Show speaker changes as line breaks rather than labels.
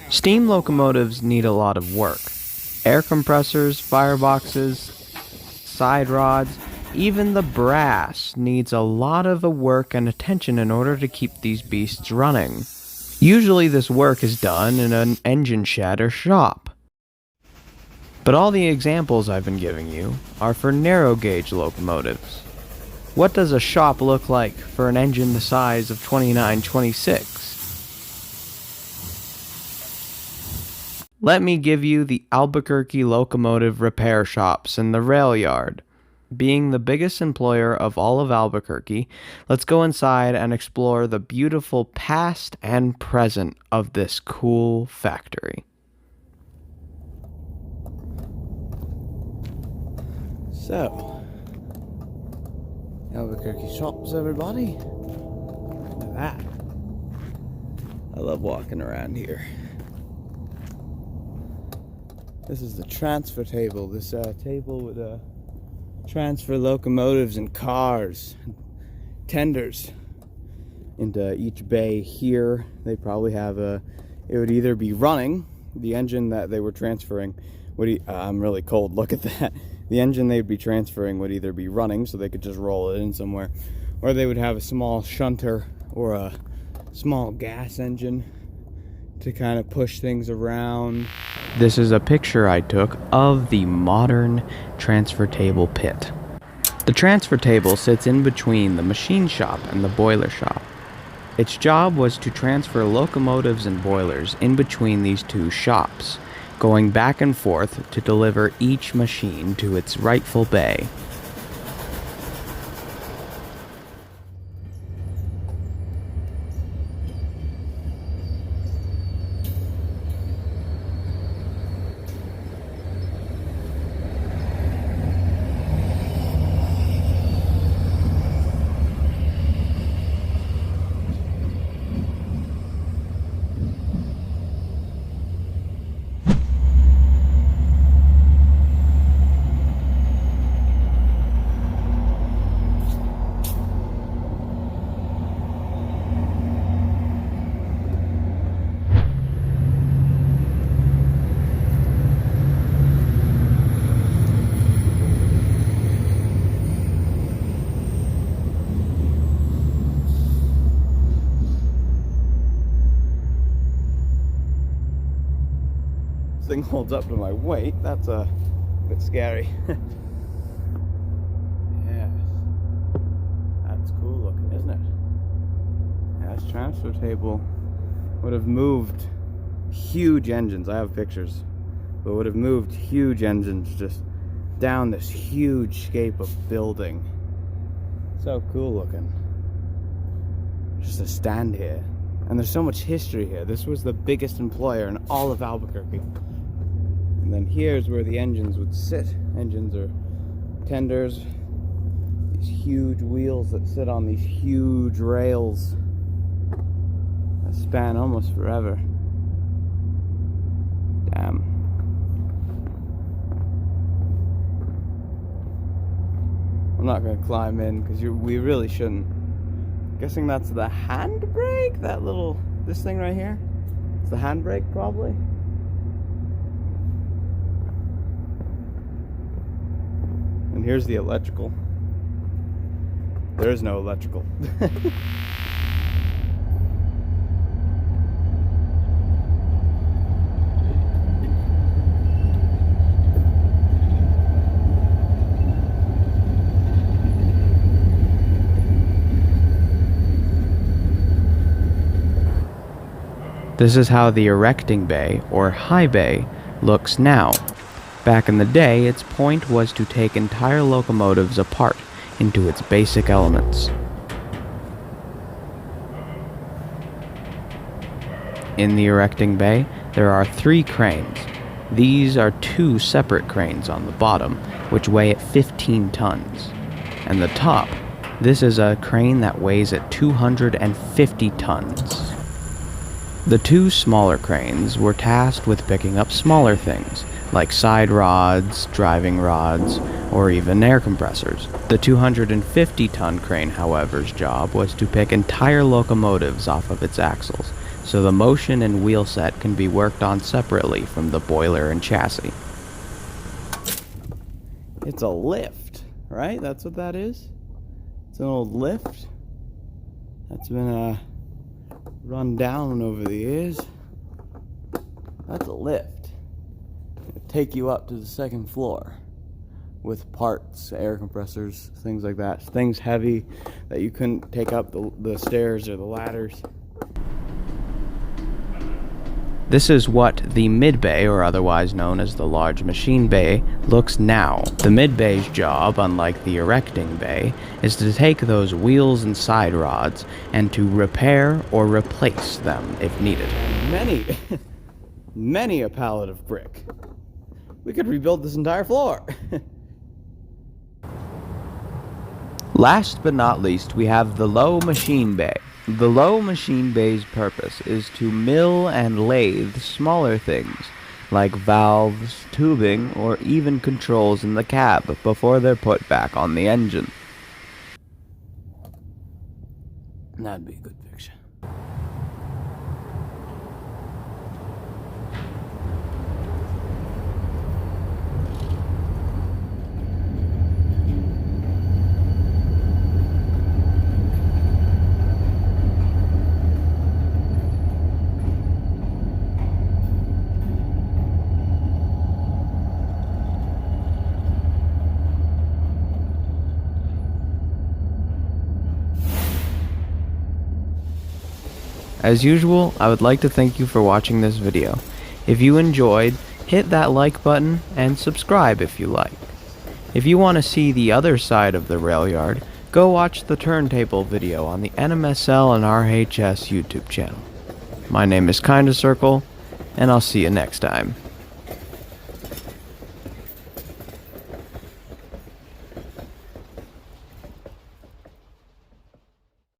Steam locomotives need a lot of work. Air compressors, fireboxes, side rods, even the brass needs a lot of work and attention in order to keep these beasts running. Usually this work is done in an engine shed or shop. But all the examples I've been giving you are for narrow gauge locomotives. What does a shop look like for an engine the size of 2926? Let me give you the Albuquerque locomotive repair shops and the rail yard. Being the biggest employer of all of Albuquerque, let's go inside and explore the beautiful past and present of this cool factory. So, Albuquerque shops, everybody. Look at that. I love walking around here. This is the transfer table. This table would transfer locomotives and cars, tenders into each bay here. They probably have it would either be running, the engine that they were transferring would I'm really cold, look at that. The engine they'd be transferring would either be running, so they could just roll it in somewhere, or they would have a small shunter or a small gas engine to kind of push things around. This is a picture I took of the modern transfer table pit. The transfer table sits in between the machine shop and the boiler shop. Its job was to transfer locomotives and boilers in between these two shops, going back and forth to deliver each machine to its rightful bay. Thing holds up to my weight. That's a bit scary. Yes, that's cool looking, isn't it? Yeah, this transfer table would have moved huge engines. I have pictures, but would have moved huge engines just down this huge scape of building. So cool looking. Just a stand here, and there's so much history here. This was the biggest employer in all of Albuquerque. And then here's where the engines would sit. Engines are tenders. These huge wheels that sit on these huge rails that span almost forever. Damn. I'm not going to climb in because we really shouldn't. Guessing that's the handbrake? This thing right here? It's the handbrake probably? And here's the electrical. There is no electrical. This is how the erecting bay, or high bay, looks now. Back in the day, its point was to take entire locomotives apart into its basic elements. In the erecting bay, there are 3 cranes. These are 2 separate cranes on the bottom, which weigh at 15 tons. And the top, this is a crane that weighs at 250 tons. The 2 smaller cranes were tasked with picking up smaller things, like side rods, driving rods, or even air compressors. The 250-ton crane, however's job was to pick entire locomotives off of its axles. so the motion and wheel set can be worked on separately from the boiler and chassis. It's a lift, right? That's what that is? It's an old lift that's been run down over the years. That's a lift. It'll take you up to the second floor with parts, air compressors, things like that. Things heavy that you couldn't take up the stairs or the ladders. This is what the mid-bay, or otherwise known as the large machine bay, looks now. The mid-bay's job, unlike the erecting bay, is to take those wheels and side rods and to repair or replace them if needed. Many a pallet of brick. We could rebuild this entire floor. Last but not least, we have the low machine bay. The low machine bay's purpose is to mill and lathe smaller things, like valves, tubing, or even controls in the cab before they're put back on the engine. That'd be a good picture. As usual, I would like to thank you for watching this video. If you enjoyed, hit that like button and subscribe if you like. If you want to see the other side of the rail yard, go watch the turntable video on the NMSL and RHS YouTube channel. My name is Kinda Circle, and I'll see you next time.